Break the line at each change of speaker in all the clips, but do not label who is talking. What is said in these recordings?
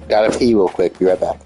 Gotta pee real quick. Be right back.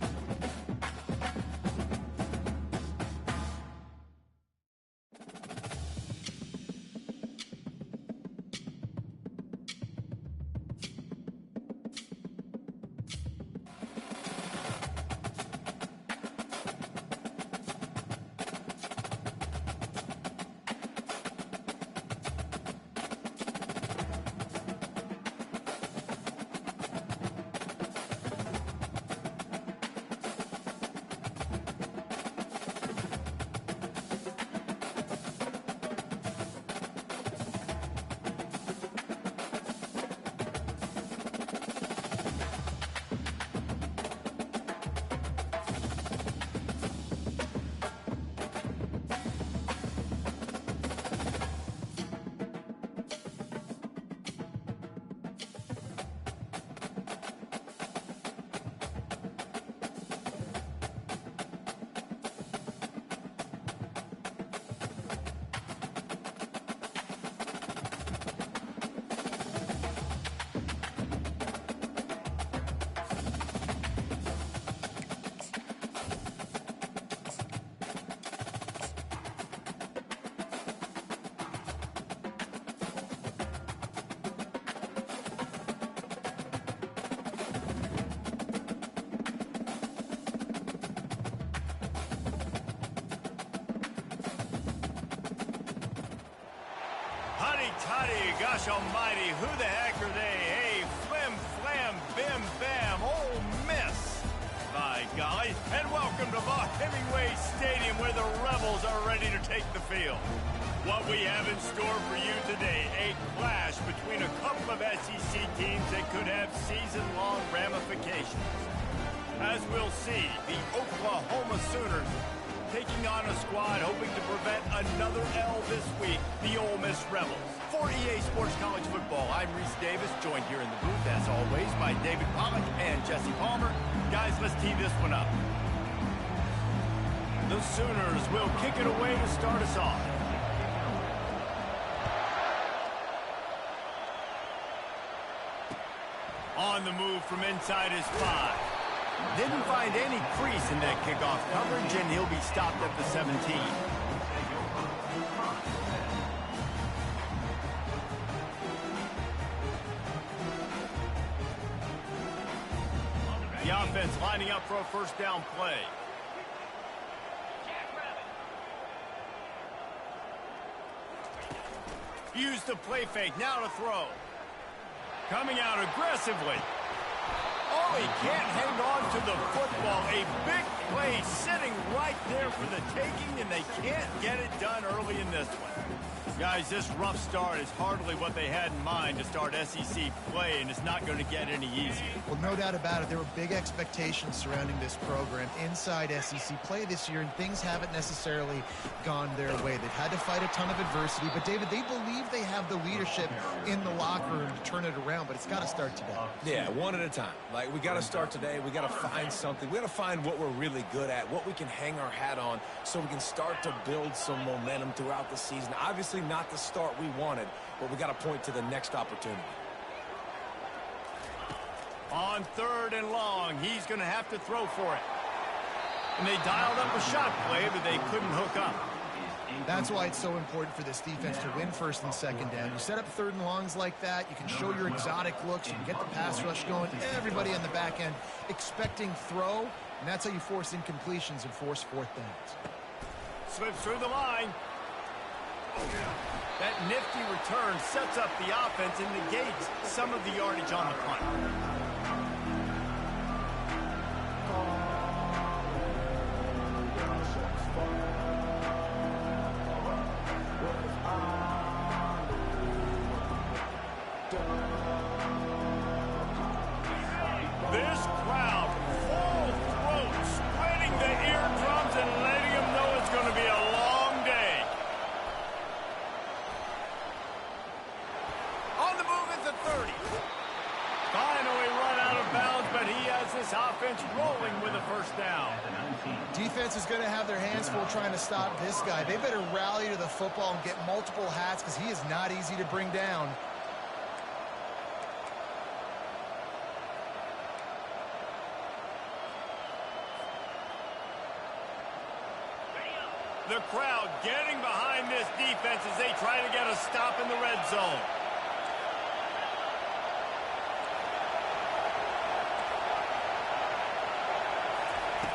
Huddy, gosh almighty, who the heck are they? Hey, flim, flam, bim, bam, Ole Miss. By golly, and welcome to Vaught Hemingway Stadium where the Rebels are ready to take the field. What we have in store for you today, a clash between a couple of SEC teams that could have season-long ramifications. As we'll see, the Oklahoma Sooners taking on a squad hoping to prevent another L this week, the Ole Miss Rebels. For EA Sports College Football, I'm Reese Davis, joined here in the booth, as always, by David Pollack and Jesse Palmer. Guys, let's tee this one up. The Sooners will kick it away to start us off. On the move from inside his 5. Didn't find any crease in that kickoff coverage, and he'll be stopped at the 17. The offense lining up for a first down play. Use the play fake, now to throw. Coming out aggressively. Oh, he can't hang on to the football. A big play sitting right there for the taking, and they can't get it done early in this one. Guys, this rough start is hardly what they had in mind to start SEC play, and it's not going to get any easier.
Well, no doubt about it. There were big expectations surrounding this program inside SEC play this year, and things haven't necessarily gone their way. They've had to fight a ton of adversity, but, David, they believe they have the leadership in the locker room to turn it around, but it's got to start today.
Yeah, one at a time. Like, we got to start today. We got to find something. We got to find what we're really good at, what we can hang our hat on, so we can start to build some momentum throughout the season. Obviously, not the start we wanted, but we got to point to the next opportunity.
On 3rd and long, he's going to have to throw for it. And they dialed up a shot play, but they couldn't hook up.
That's why it's so important for this defense to win 1st and 2nd down. You set up 3rd and longs like that, you can show your exotic looks, you can get the pass rush going, everybody on the back end expecting throw, and that's how you force incompletions and force 4th downs.
Slips through the line. That nifty return sets up the offense and negates some of the yardage on the punt. This crowd, full throat, spreading the eardrums and letting them know it's going to be a long day. On the move at the 30. Finally run out of bounds, but he has this offense rolling with a first down.
Defense is going to have their hands full trying to stop this guy. They better rally to the football and get multiple hats because he is not easy to bring down.
The crowd getting behind this defense as they try to get a stop in the red zone.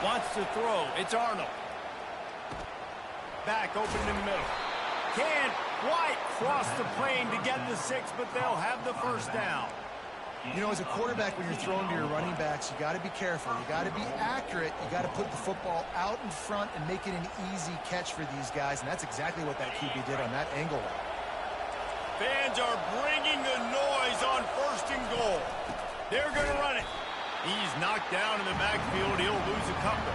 Wants to throw. It's Arnold. Back open in the middle. Can't quite cross the plane to get the 6, but they'll have the first down.
You know, as a quarterback, when you're throwing to your running backs, you got to be careful. You got to be accurate. You got to put the football out in front and make it an easy catch for these guys, and that's exactly what that QB did on that angle route.
Fans are bringing the noise on 1st and goal. They're going to run it. He's knocked down in the backfield. He'll lose a couple.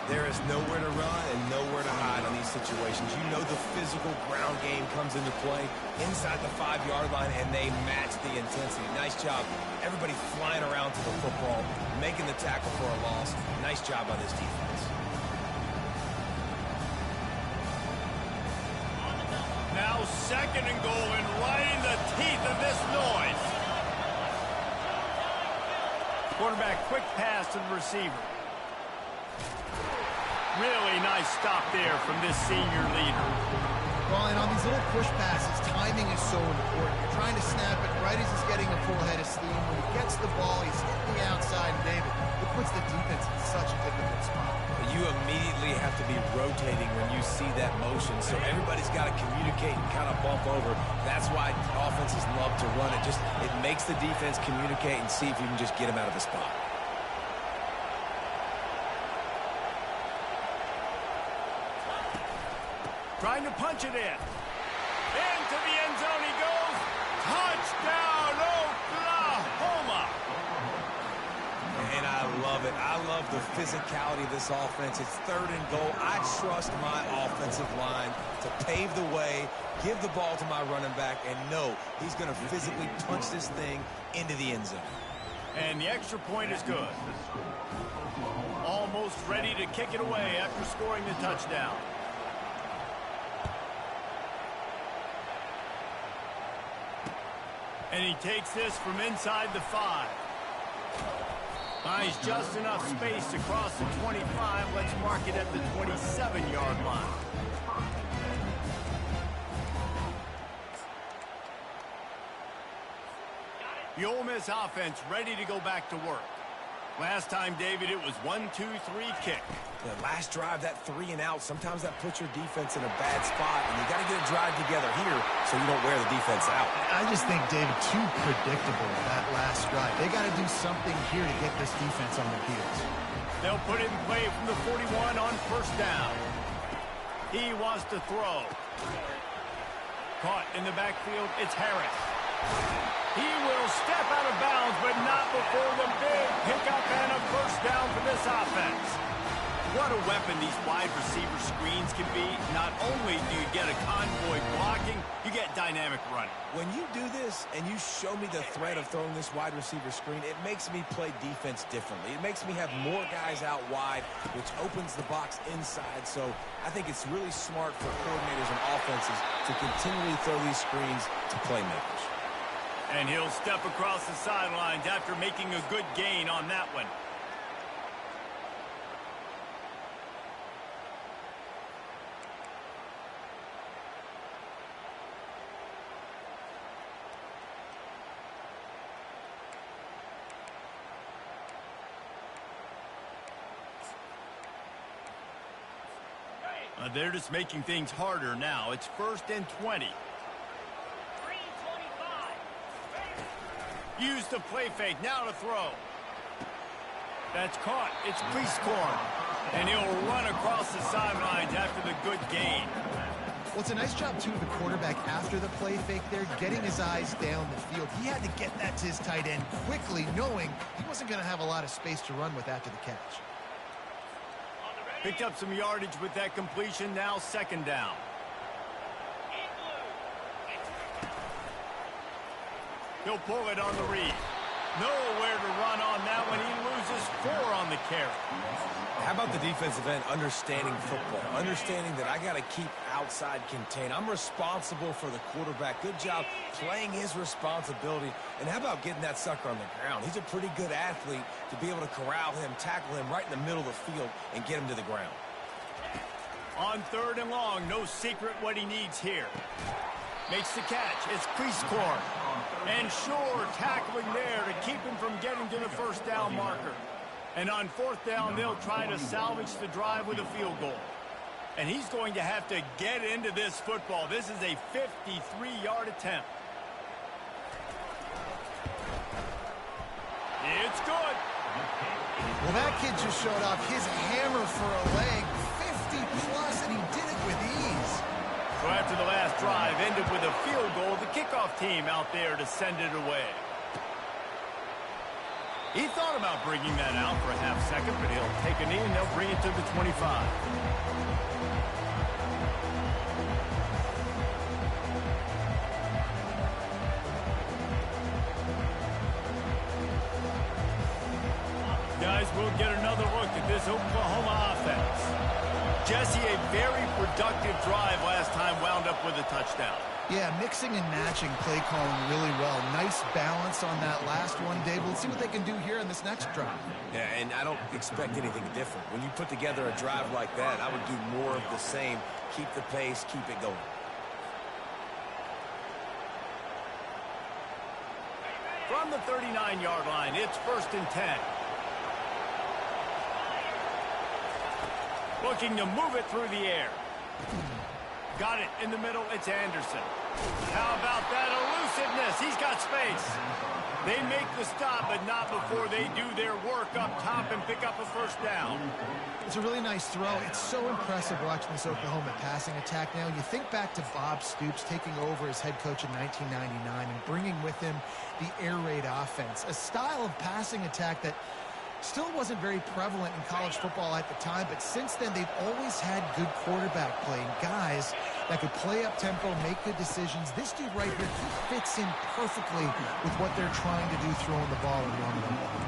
There is nowhere to run and nowhere to hide on these situations. You know the physical ground game comes into play inside the 5-yard line, and they match the intensity. Nice job. Everybody flying around to the football, making the tackle for a loss. Nice job by this defense.
Now 2nd and goal, and right in the teeth of this noise. Quarterback, quick pass to the receiver. Really nice stop there from this senior leader.
Well, and on these little push passes, timing is so important. You're trying to snap it right as he's getting a full head of steam. When he gets the ball, he's hitting the outside, and David, it puts the defense in such a difficult spot.
You immediately have to be rotating when you see that motion, so everybody's got to communicate and kind of bump over. That's why offenses love to run it. It makes the defense communicate and see if you can just get them out of the spot.
Trying to punch it in. Into the end zone he goes. Touchdown, Oklahoma!
And I love it. I love the physicality of this offense. It's 3rd and goal. I trust my offensive line to pave the way, give the ball to my running back, and know he's going to physically punch this thing into the end zone.
And the extra point is good. Almost ready to kick it away after scoring the touchdown. And he takes this from inside the 5. Finds just enough space to cross the 25. Let's mark it at the 27-yard line. The Ole Miss offense ready to go back to work. Last time, David, it was 1-2-3 kick.
The last drive, that 3 and out, sometimes that puts your defense in a bad spot, and you got to get a drive together here so you don't wear the defense out.
I just think, David, too predictable that last drive. They got to do something here to get this defense on their heels.
They'll put it in play from the 41 on 1st down. He wants to throw. Caught in the backfield, it's Harris. He will step out of bounds, but not before the big pickup and a 1st down for this offense. What a weapon these wide receiver screens can be. Not only do you get a convoy blocking, you get dynamic running.
When you do this and you show me the threat of throwing this wide receiver screen, it makes me play defense differently. It makes me have more guys out wide, which opens the box inside. So I think it's really smart for coordinators and offenses to continually throw these screens to playmakers.
And he'll step across the sidelines after making a good gain on that one. They're just making things harder now. It's 1st and 20. Use the play fake. Now to throw. That's caught. It's Priestcorn. And he'll run across the sidelines after the good gain.
Well, it's a nice job, too, of the quarterback after the play fake there, getting his eyes down the field. He had to get that to his tight end quickly, knowing he wasn't going to have a lot of space to run with after the catch.
Picked up some yardage with that completion. Now 2nd down. He'll pull it on the read. Nowhere to run on that one. He loses 4 on the carry.
How about the defensive end understanding football, understanding that I got to keep outside contained. I'm responsible for the quarterback. Good job playing his responsibility. And how about getting that sucker on the ground? He's a pretty good athlete to be able to corral him, tackle him right in the middle of the field, and get him to the ground.
On 3rd and long, no secret what he needs here. Makes the catch. It's crease court. And Shore tackling there to keep him from getting to the first down marker. And on 4th down, they'll try to salvage the drive with a field goal. And he's going to have to get into this football. This is a 53-yard attempt. It's good.
Well, that kid just showed off his hammer for a leg, 50-plus, and he did it with ease.
So after the last drive ended with a field goal, the kickoff team out there to send it away. He thought about bringing that out for a half second, but he'll take a knee and they'll bring it to the 25. Guys, we'll get another look at this Oklahoma offense. Jesse, a very productive drive last time wound up with a touchdown.
Yeah, mixing and matching play calling really well. Nice balance on that last one, Dave. Let's see what they can do here in this next drive.
Yeah, and I don't expect anything different. When you put together a drive like that, I would do more of the same. Keep the pace, keep it going.
From the 39-yard line, it's 1st and 10. Looking to move it through the air. Got it in the middle. It's Anderson. How about that elusiveness? He's got space. They make the stop, but not before they do their work up top and pick up a first down.
It's a really nice throw. It's so impressive watching this Oklahoma passing attack now. You think back to Bob Stoops taking over as head coach in 1999 and bringing with him the air raid offense, a style of passing attack that still wasn't very prevalent in college football at the time, but since then they've always had good quarterback play and guys that could play up tempo, make good decisions. This dude right here, he fits in perfectly with what they're trying to do, throwing the ball and running the ball.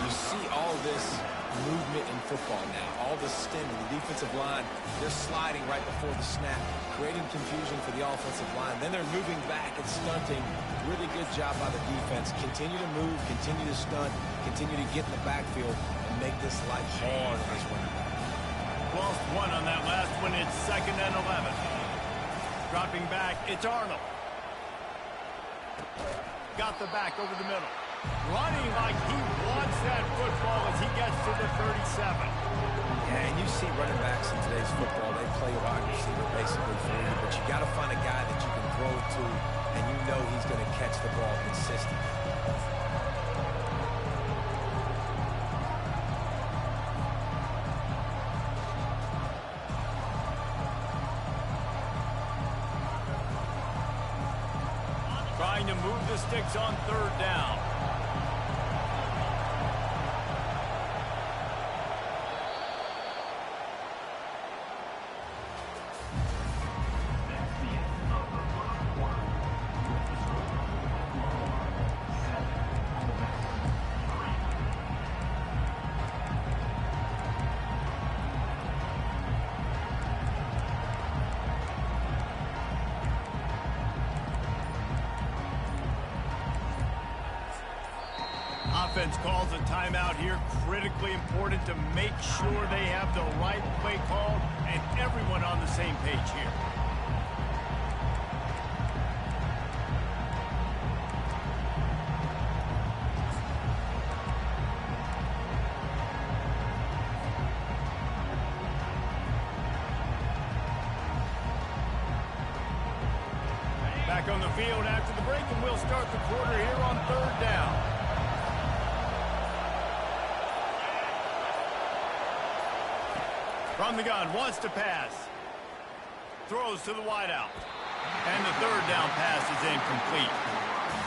You see all this movement in football now, all the stemming, the defensive line, they're sliding right before the snap, creating confusion for the offensive line. Then they're moving back and stunting. Really good job by the defense. Continue to move, continue to stunt, continue to get in the backfield and make this life hard on this one.
Lost one on that last one. It's 2nd and 11. Dropping back, it's Arnold. Got the back over the middle. Running like he wants that football as he gets to the 37.
Yeah, and you see running backs in today's football, they play wide receiver basically for you, but you got to find a guy that you can throw it to, and you know he's going to catch the ball consistently.
Trying to move the sticks on 3rd down. Offense calls a timeout here. Critically important to make sure they have the right play call and everyone on the same page here. Back on the field after the break, and we'll start the quarter here on 3rd down. From the gun, wants to pass. Throws to the wideout. And the 3rd down pass is incomplete.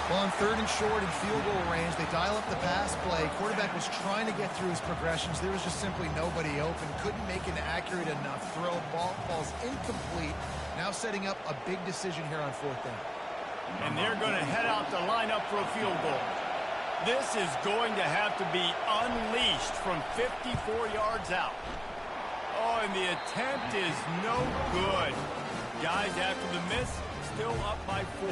Well, on 3rd and short and field goal range, they dial up the pass play. Quarterback was trying to get through his progressions. There was just simply nobody open. Couldn't make an accurate enough throw. Ball falls incomplete. Now setting up a big decision here on 4th down.
And they're going to head out to line up for a field goal. This is going to have to be unleashed from 54 yards out. Oh, and the attempt is no good. Guys, after the miss, still up by 4.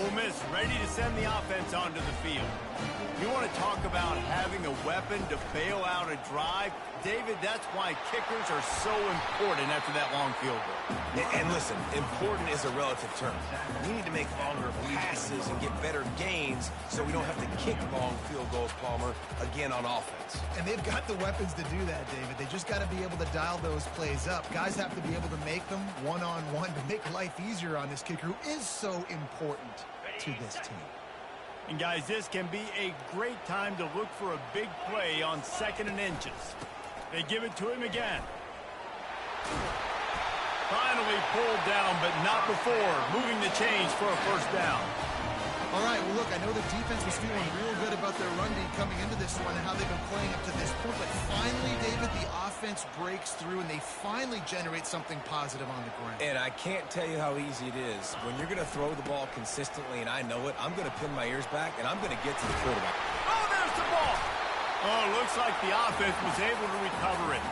Ole Miss ready to send the offense onto the field. You want to talk about having a weapon to bail out a drive? David, that's why kickers are so important after that long field goal.
And listen, important is a relative term. We need to make longer passes and get better gains so we don't have to kick long field goals, Palmer, again on offense.
And they've got the weapons to do that, David. They just got to be able to dial those plays up. Guys have to be able to make them one-on-one to make life easier on this kicker who is so important to this team.
And guys, this can be a great time to look for a big play on 2nd and inches. They give it to him again. Finally pulled down, but not before moving the chains for a first down.
All right, well, look, I know the defense was feeling real good about their run D coming into this one and how they've been playing up to this point, but finally, David, the offense breaks through and they finally generate something positive on the ground.
And I can't tell you how easy it is. When you're going to throw the ball consistently, and I know it, I'm going to pin my ears back, and I'm going to get to the quarterback.
Oh, there's the ball! Oh, looks like the offense was able to recover it.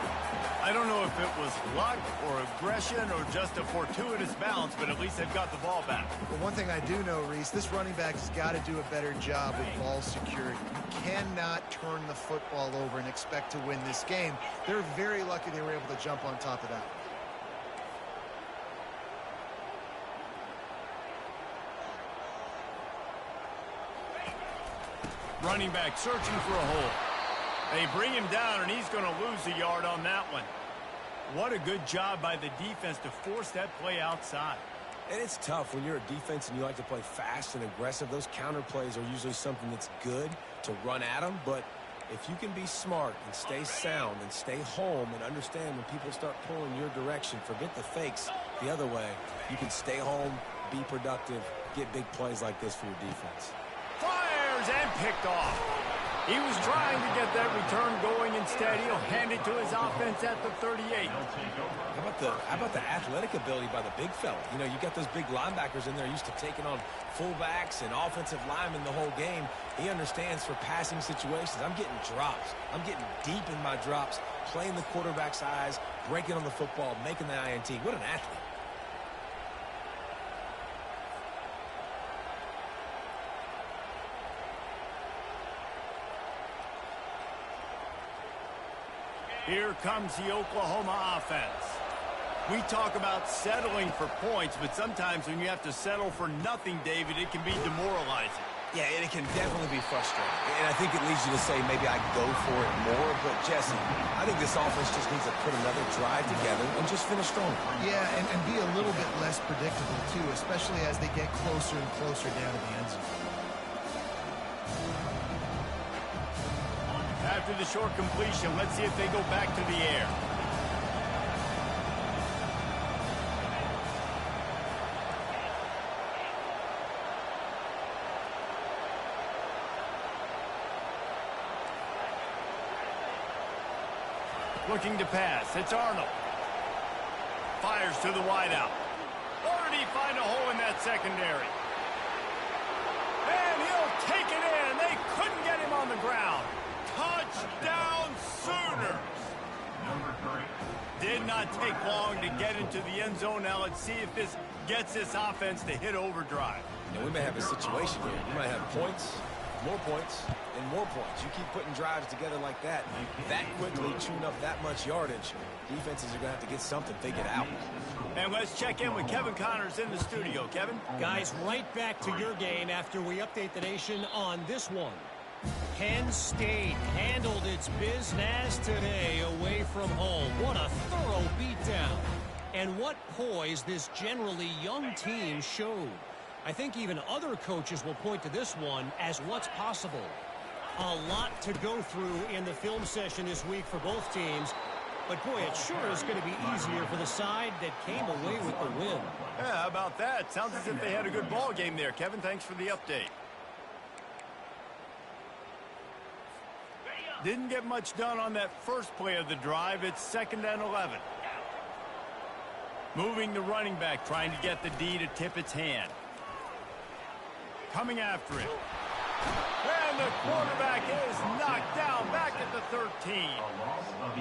I don't know if it was luck or aggression or just a fortuitous bounce, but at least they've got the ball back.
But one thing I do know, Reese, this running back has got to do a better job with ball security. You cannot turn the football over and expect to win this game. They're very lucky they were able to jump on top of that.
Running back searching for a hole. They bring him down, and he's going to lose a yard on that one. What a good job by the defense to force that play outside.
And it's tough when you're a defense and you like to play fast and aggressive. Those counter plays are usually something that's good to run at them. But if you can be smart and stay sound and stay home and understand when people start pulling your direction, forget the fakes the other way, you can stay home, be productive, get big plays like this for your defense.
Fires and picked off. He was trying to get that return going. Instead, he'll hand it to his offense at the 38.
How about the athletic ability by the big fella? You know, you got those big linebackers in there used to taking on fullbacks and offensive linemen the whole game. He understands for passing situations. I'm getting drops. I'm getting deep in my drops, playing the quarterback's eyes, breaking on the football, making the INT. What an athlete.
Here comes the Oklahoma offense. We talk about settling for points, but sometimes when you have to settle for nothing, David, it can be demoralizing.
Yeah, and it can definitely be frustrating. And I think it leads you to say maybe I go for it more. But, Jesse, I think this offense just needs to put another drive together and just finish strong.
Yeah, and be a little bit less predictable, too, especially as they get closer and closer down to the end zone.
After the short completion, let's see if they go back to the air. Looking to pass. It's Arnold. Fires to the wideout. Or did he find a hole in that secondary? And he'll take it in. They couldn't get him on the ground. Touchdown Sooners! Did not take long to get into the end zone. Now let's see if this gets this offense to hit overdrive.
You know, we may have a situation here. We might have points, and more points. You keep putting drives together like that quickly, chewing up that much yardage, defenses are going to have to get something figured out.
And let's check in with Kevin Connors in the studio. Kevin?
Guys, right back to your game after we update the nation on this one. Penn State handled its business today away from home. What a thorough beatdown. And what poise this generally young team showed. I think even other coaches will point to this one as what's possible. A lot to go through in the film session this week for both teams. But, boy, it sure is going to be easier for the side that came away with the win.
Yeah, how about that? Sounds as if they had a good ball game there. Kevin, thanks for the update. Didn't get much done on that first play of the drive. It's 2nd and 11. Moving the running back, trying to get the D to tip its hand. Coming after him. And the quarterback is knocked down back at the 13.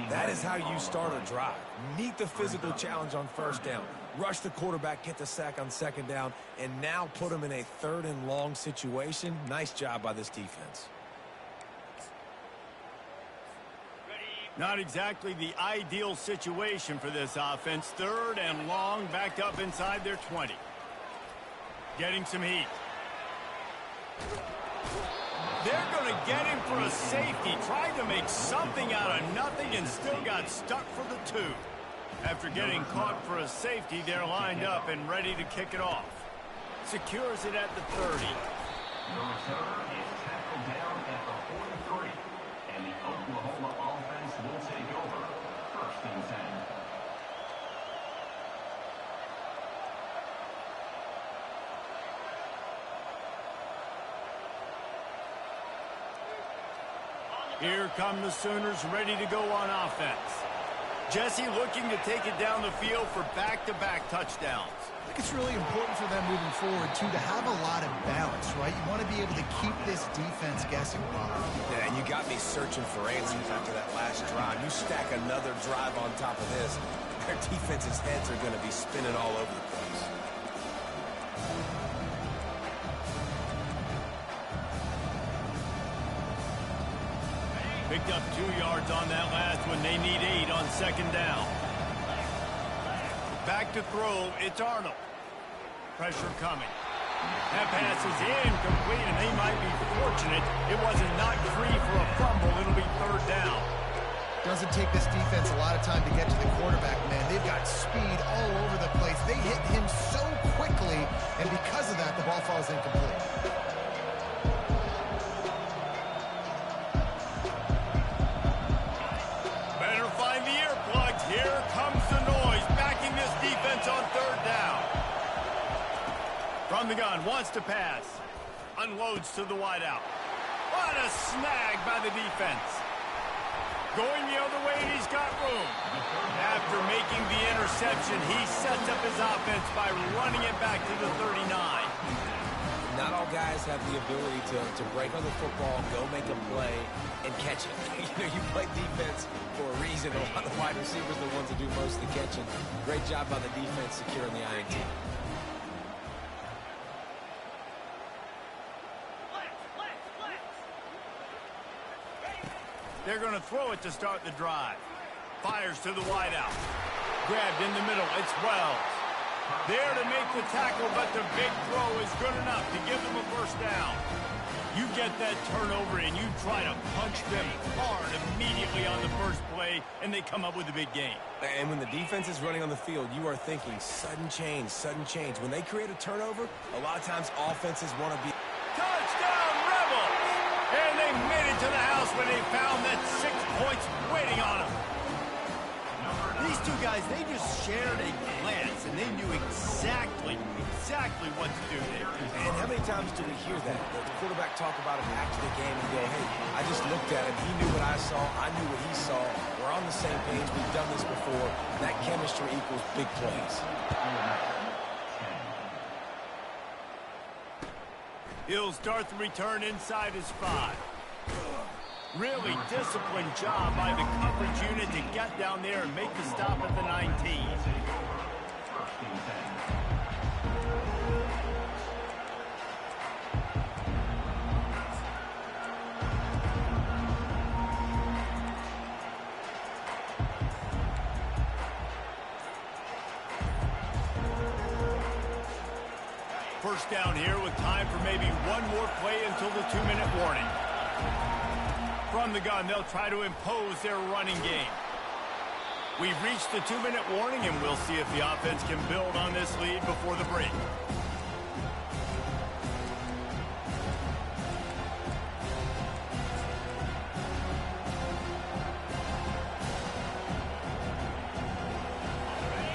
That is how you start a drive. Meet the physical challenge on first down. Rush the quarterback, get the sack on second down, and now put him in a 3rd and long situation. Nice job by this defense.
Not exactly the ideal situation for this offense. 3rd and long, backed up inside their 20. Getting some heat. They're going to get him for a safety. Tried to make something out of nothing and still got stuck for the 2. After getting caught for a safety, they're lined up and ready to kick it off. Secures it at the 30.
The return is tackled down at the 43. And the Oklahoma offense will take over. 1st and 10.
Here come the Sooners ready to go on offense. Jesse looking to take it down the field for back-to-back touchdowns.
I think it's really important for them moving forward, too, to have a lot of balance, right? You want to be able to keep this defense guessing, Bob.
Yeah, and you got me searching for answers after that last drive. You stack another drive on top of this, their defense's heads are going to be spinning all over the place.
Picked up 2 yards on that last one. They need 8 on second down. Back to throw. It's Arnold. Pressure coming. That pass is incomplete, and they might be fortunate it wasn't knocked free for a fumble. It'll be 3rd down.
Doesn't take this defense a lot of time to get to the quarterback, man. They've got speed all over the place. They hit him so quickly, and because of that, the ball falls incomplete.
Here comes the noise, backing this defense on 3rd down. From the gun, wants to pass. Unloads to the wideout. What a snag by the defense. Going the other way, and he's got room. After making the interception, he sets up his offense by running it back to the 39.
Not all guys have the ability to break on the football, go make a play, and catch it. You play defense for a reason. A lot of wide receivers are the ones that do most of the catching. Great job by the defense securing the INT.
They're going to throw it to start the drive. Fires to the wideout. Grabbed in the middle. It's Wells. There to make the tackle, but the big throw is good enough to give them a 1st down. You get that turnover, and you try to punch them hard immediately on the first play, and they come up with a big gain.
And when the defense is running on the field, you are thinking sudden change, sudden change. When they create a turnover, a lot of times offenses want to be...
Touchdown, Rebels! And they made it to the house when they found that 6 points waiting on them. These 2 guys, they just shared a glance, and they knew exactly what to do there.
And how many times do we hear that? The quarterback talk about him after the game and go, hey, I just looked at him. He knew what I saw. I knew what he saw. We're on the same page. We've done this before. That chemistry equals big plays.
He'll start the return inside his 5. Really disciplined job by the coverage unit to get down there and make the stop at the 19. First down here with time for maybe one more play until the 2-minute warning. From the gun, they'll try to impose their running game. We've reached the 2-minute warning, and we'll see if the offense can build on this lead before the break.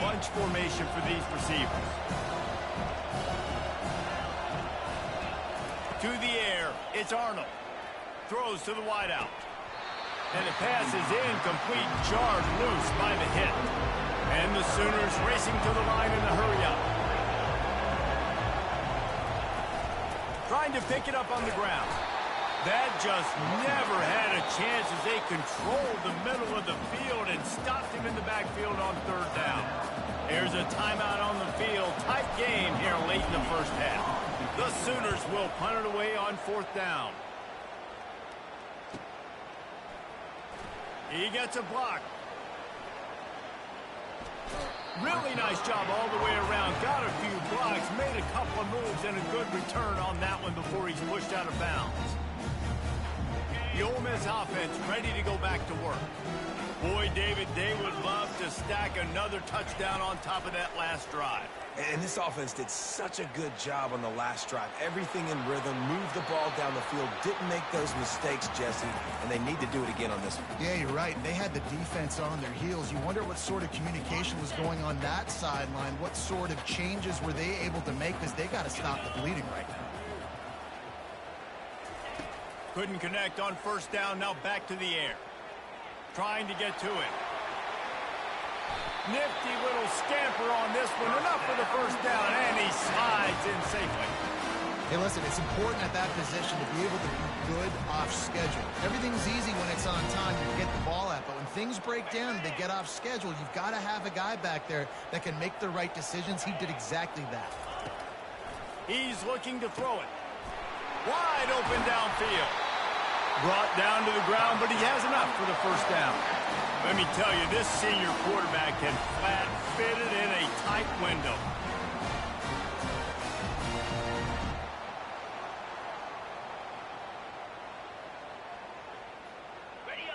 Bunch formation for these receivers. To the air, it's Arnold. Throws to the wideout. And the pass is incomplete, jarred loose by the hit. And the Sooners racing to the line in a hurry-up. Trying to pick it up on the ground. That just never had a chance as they controlled the middle of the field and stopped him in the backfield on third down. Here's a timeout on the field. Tight game here late in the first half. The Sooners will punt it away on fourth down. He gets a block. Really nice job all the way around. Got a few blocks, made a couple of moves, and a good return on that one before he's pushed out of bounds. The Ole Miss offense ready to go back to work. Boy, David, they would love to stack another touchdown on top of that last drive.
And this offense did such a good job on the last drive. Everything in rhythm, moved the ball down the field, didn't make those mistakes, Jesse, and they need to do it again on this one.
Yeah, you're right. They had the defense on their heels. You wonder what sort of communication was going on that sideline. What sort of changes were they able to make, because they got to stop the bleeding right now.
Couldn't connect on first down, now back to the air. Trying to get to it. Nifty little scamper on this one. Enough for the first down, and he slides in safely.
Hey, listen, it's important at that position to be able to be good off schedule. Everything's easy when it's on time to get the ball at, but when things break down and they get off schedule, you've got to have a guy back there that can make the right decisions. He did exactly that.
He's looking to throw it. Wide open downfield. Brought down to the ground, but he has enough for the first down. Let me tell you, this senior quarterback can flat fit it in a tight window.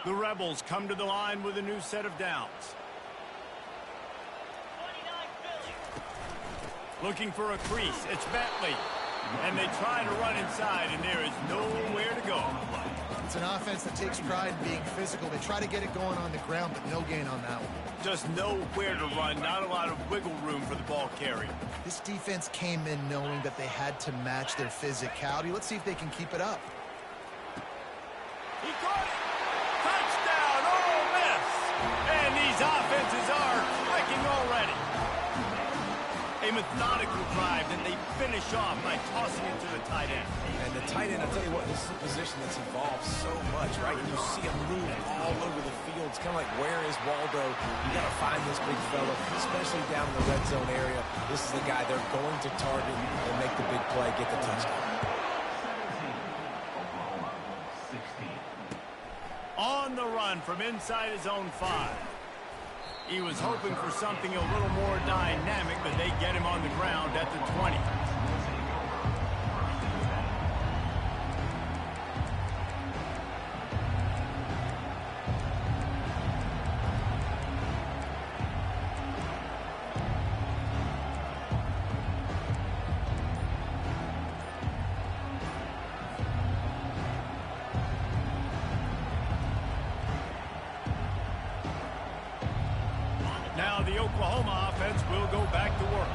The Rebels come to the line with a new set of downs. Looking for a crease. It's Bentley. And they try to run inside, and there is nowhere to go.
It's an offense that takes pride in being physical. They try to get it going on the ground, but no gain on that one.
Just nowhere to run. Not a lot of wiggle room for the ball carrier.
This defense came in knowing that they had to match their physicality. Let's see if they can keep it up.
He caught it. Touchdown, Ole Miss. And these offenses are clicking already. A methodical drive that they finish off by tossing it to the tight end.
And the tight end, I'll tell you what, this is a position that's evolved so much, right? You see him move all over the field. It's kind of like, where is Waldo? You got to find this big fella, especially down in the red zone area. This is the guy they're going to target and make the big play, get the touchdown.
17, Oklahoma 16.
On the run from inside his own 5. He was hoping for something a little more dynamic, but they get him on the ground at the 20. Now the Oklahoma offense will go back to work.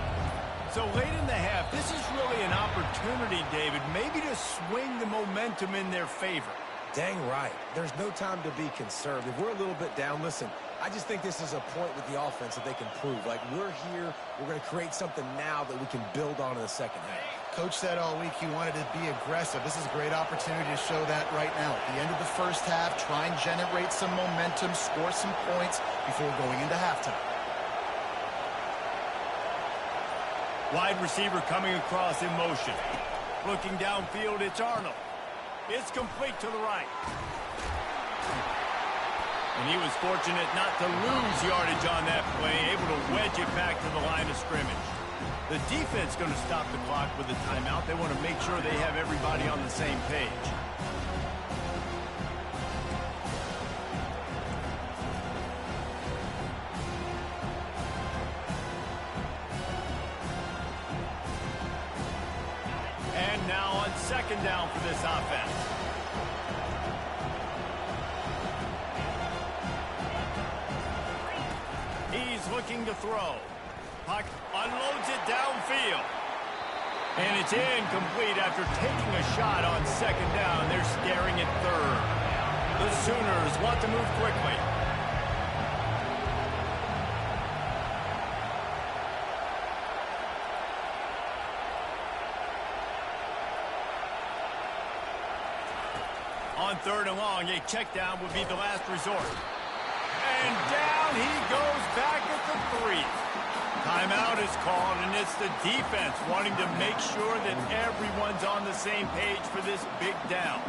So late in the half, this is really an opportunity, David, maybe to swing the momentum in their favor.
Dang right. There's no time to be concerned. If we're a little bit down, listen, I just think this is a point with the offense that they can prove. Like, we're here, we're going to create something now that we can build on in the second half.
Coach said all week he wanted to be aggressive. This is a great opportunity to show that right now. At the end of the first half, try and generate some momentum, score some points before going into halftime.
Wide receiver coming across in motion. Looking downfield, it's Arnold. It's complete to the right. And he was fortunate not to lose yardage on that play, able to wedge it back to the line of scrimmage. The defense going to stop the clock with a timeout. They want to make sure they have everybody on the same page. And now on second down for this offense. He's looking to throw. Puck unloads it downfield. And it's incomplete after taking a shot on second down. They're staring at third. The Sooners want to move quickly. On 3rd and long, a check down would be the last resort. And down he goes back at the 3. Timeout is called, and it's the defense wanting to make sure that everyone's on the same page for this big down.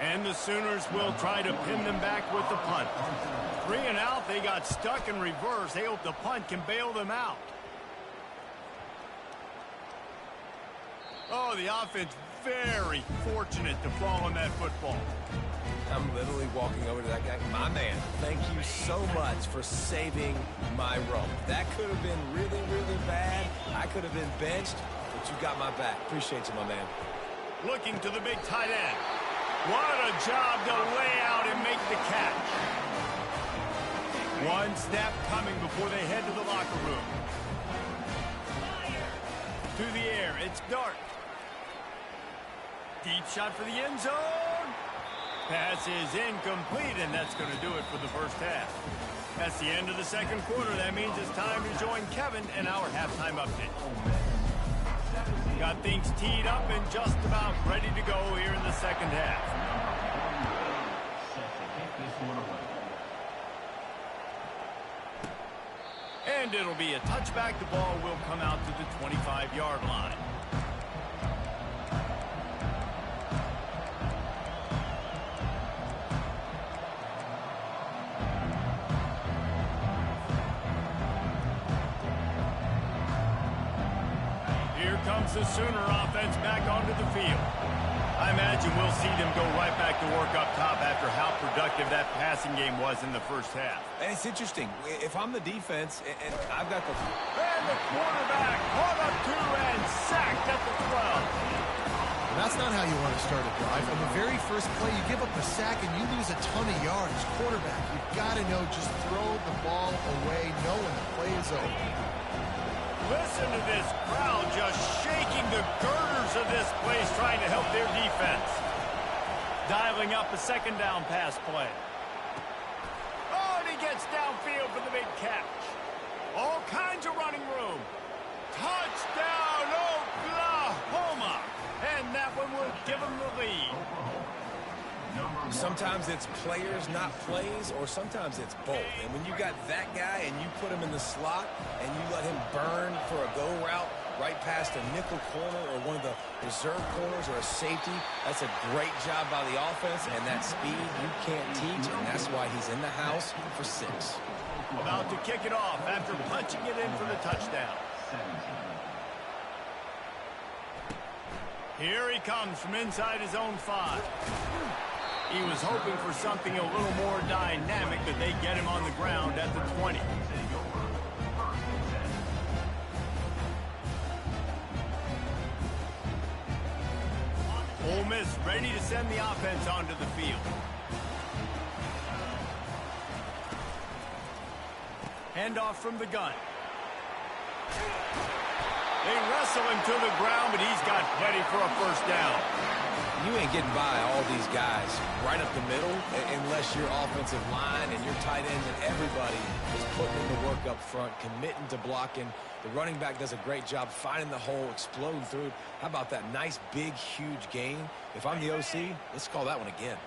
And the Sooners will try to pin them back with the punt. 3 and out, they got stuck in reverse. They hope the punt can bail them out. Oh, the offense very fortunate to fall on that football.
I'm literally walking over to that guy. My man, thank you so much for saving my rope. That could have been really, really bad. I could have been benched, but you got my back. Appreciate you, my man.
Looking to the big tight end. What a job to lay out and make the catch. One snap coming before they head to the locker room. To the air, it's Dart. Deep shot for the end zone. Pass is incomplete, and that's going to do it for the first half. That's the end of the second quarter. That means it's time to join Kevin and our halftime update. Got things teed up and just about ready to go here in the second half. And it'll be a touchback. The ball will come out to the 25-yard line. Comes the Sooner offense back onto the field. I imagine we'll see them go right back to work up top after how productive that passing game was in the first half.
And it's interesting. If I'm the defense and I've got the...
And the quarterback caught up to and sacked at the 12.
That's not how you want to start a drive. On the very first play, you give up a sack and you lose a ton of yards. Quarterback, you've got to know, just throw the ball away, know when the play is over.
Listen to this crowd just shaking the girders of this place, trying to help their defense. Dialing up a second down pass play. Oh, and he gets downfield for the big catch. All kinds of running room. Touchdown, Oklahoma. And that one will give them the lead.
Sometimes it's players, not plays, or sometimes it's both. And when you got that guy and you put him in the slot and you let him burn for a go route right past a nickel corner or one of the reserve corners or a safety, that's a great job by the offense, and that speed you can't teach, and that's why he's in the house for 6.
About to kick it off after punching it in for the touchdown. Here he comes from inside his own 5. He was hoping for something a little more dynamic, but they get him on the ground at the 20. Ole Miss ready to send the offense onto the field. Handoff from the gun. They wrestle him to the ground, but he's got plenty for a first down.
You ain't getting by all these guys right up the middle unless your offensive line and your tight end and everybody is putting in the work up front, committing to blocking. The running back does a great job finding the hole, exploding through. How about that nice, big, huge gain? If I'm the OC, let's call that one again.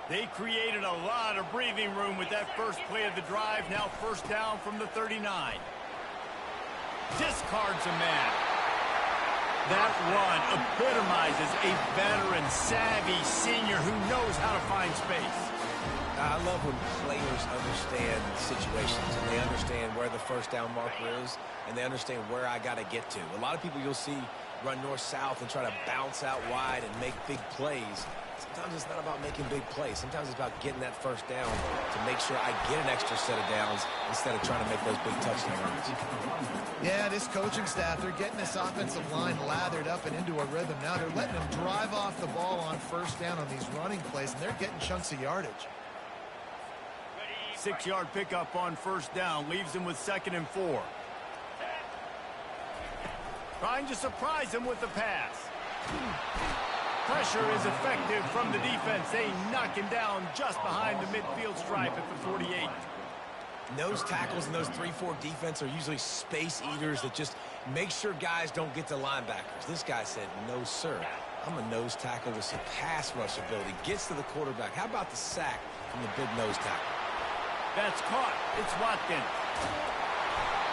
They created a lot of breathing room with that first play of the drive. Now first down from the 39. Discards a man. That run epitomizes a veteran, savvy senior who knows how to find space.
I love when players understand situations and they understand where the first down marker is and they understand where I got to get to. A lot of people you'll see run north-south and try to bounce out wide and make big plays. Sometimes it's not about making big plays. Sometimes it's about getting that first down to make sure I get an extra set of downs instead of trying to make those big touchdown runs.
Yeah, this coaching staff, they're getting this offensive line lathered up and into a rhythm. Now they're letting them drive off the ball on first down on these running plays, and they're getting chunks of yardage.
6-yard pickup on first down leaves them with 2nd and 4. Trying to surprise him with the pass. Pressure is effective from the defense. They knock him down just behind the midfield stripe at the 48.
Nose tackles in those 3-4 defense are usually space eaters that just Make sure guys don't get to linebackers. This guy said, no, sir. I'm a nose tackle with some pass rush ability. Gets to the quarterback. How about the sack from the big nose tackle?
That's caught. It's Watkins.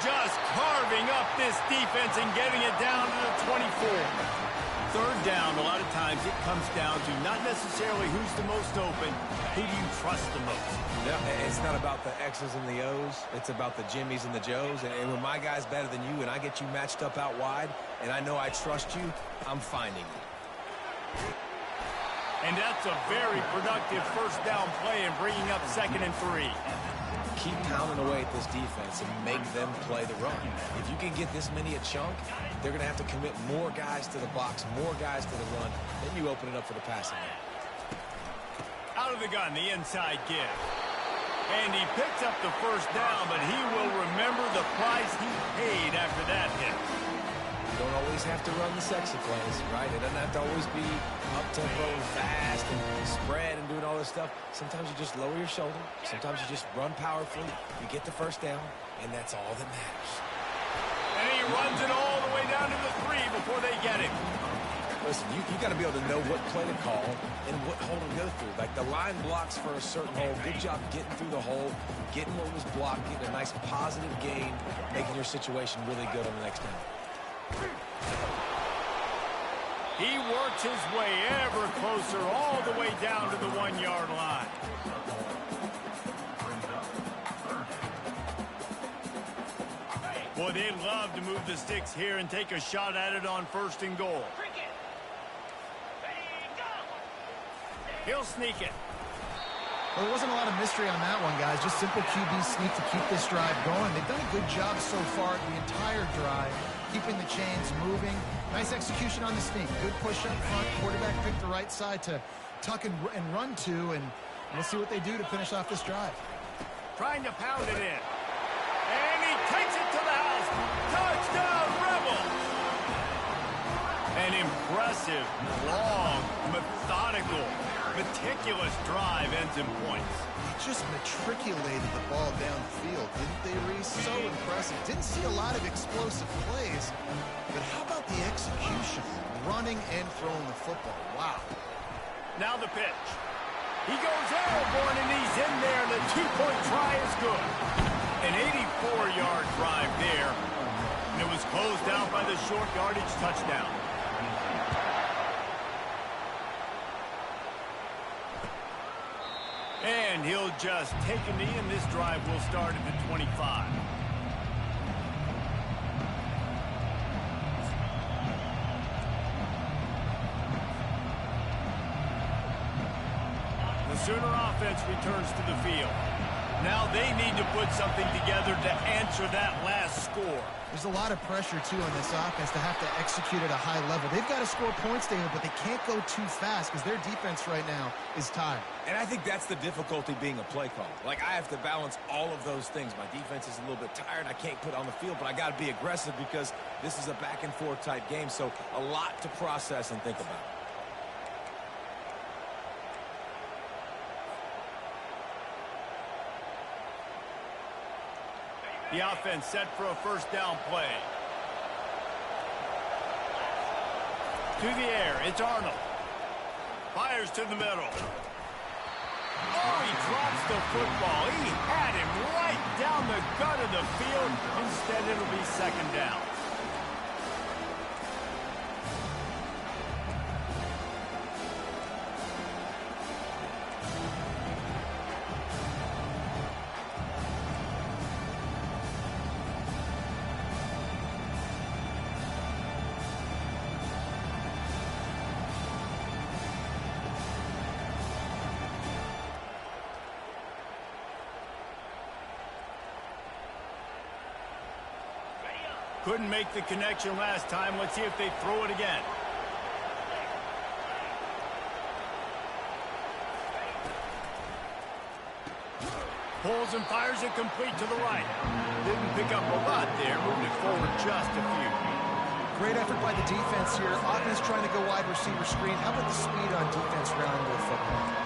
Just carving up this defense and getting it down to the 24. Third down, a lot of times it comes down to not necessarily who's the most open, who do you trust the most?
Yeah, it's not about the X's and the O's. It's about the Jimmys and the Joes. And when my guy's better than you and I get you matched up out wide and I know I trust you, I'm finding you.
And that's a very productive first down play and bringing up 2nd and 3.
Keep pounding away at this defense and make them play the run. If you can get this many a chunk, they're going to have to commit more guys to the box, more guys to the run. Then you open it up for the passing game.
Out of the gun, the inside give. And he picks up the first down, but he will remember the price he paid after that hit.
You don't always have to run the sexy plays, right? It doesn't have to always be up-tempo and fast and spread and doing all this stuff. Sometimes you just lower your shoulder. Sometimes you just run powerfully. You get the first down, and that's all that matters.
And he runs it all the way down to the 3 before they get him.
Listen, you got to be able to know what play to call and what hole to go through. Like the line blocks for a certain hole. Good job getting through the hole, getting what was blocked, getting a nice positive gain, making your situation really good on the next down.
He works his way ever closer all the way down to the 1-yard line. Boy, they'd love to move the sticks here and take a shot at it on 1st and goal. He'll sneak it.
Well, there wasn't a lot of mystery on that one, guys. Just simple QB sneak to keep this drive going. They've done a good job so far the entire drive, keeping the chains moving. Nice execution on the sneak. Good push up front. Quarterback picked the right side to tuck and run to, and we'll see what they do to finish off this drive.
Trying to pound it in. And he takes it to the house. Touchdown, Rebels! An impressive, long, methodical, meticulous drive ends in points.
They just matriculated the ball downfield, didn't they, Reese? So impressive. Didn't see a lot of explosive plays, but how about the execution? Running and throwing the football. Wow.
Now the pitch. He goes airborne, and he's in there. The 2-point try is good. An 84-yard drive there, and it was closed out by the short yardage touchdown. And he'll just take a knee, and this drive will start at the 25. The Sooner offense returns to the field. Now they need to put something together to answer that last score.
There's a lot of pressure, too, on this offense to have to execute at a high level. They've got to score points, David, but they can't go too fast because their defense right now is tired.
And I think that's the difficulty being a play caller. Like, I have to balance all of those things. My defense is a little bit tired. I can't put on the field, but I got to be aggressive because this is a back-and-forth type game, so a lot to process and think about.
The offense set for a first down play. To the air, it's Arnold. Fires to the middle. Oh, he drops the football. He had him right down the gut of the field. Instead, it'll be 2nd down. Couldn't make the connection last time. Let's see if they throw it again. Pulls and fires it complete to the right. Didn't pick up a lot there, moving it forward just a few.
Great effort by the defense here. Offense trying to go wide receiver screen. How about the speed on defense rounding the football?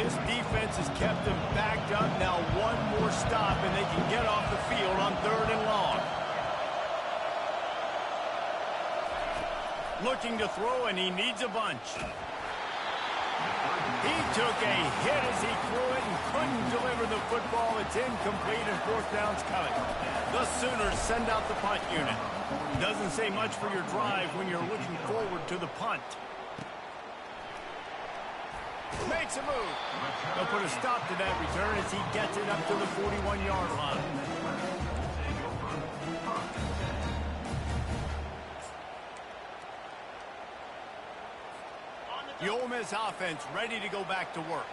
This defense has kept them backed up. Now one more stop, and they can get off the field on 3rd and long. Looking to throw, and he needs a bunch. He took a hit as he threw it and couldn't deliver the football. It's incomplete, and 4th down's coming. The Sooners send out the punt unit. Doesn't say much for your drive when you're looking forward to the punt. Makes a move. They'll put a stop to that return as he gets it up to the 41-yard line. The Ole Miss offense ready to go back to work.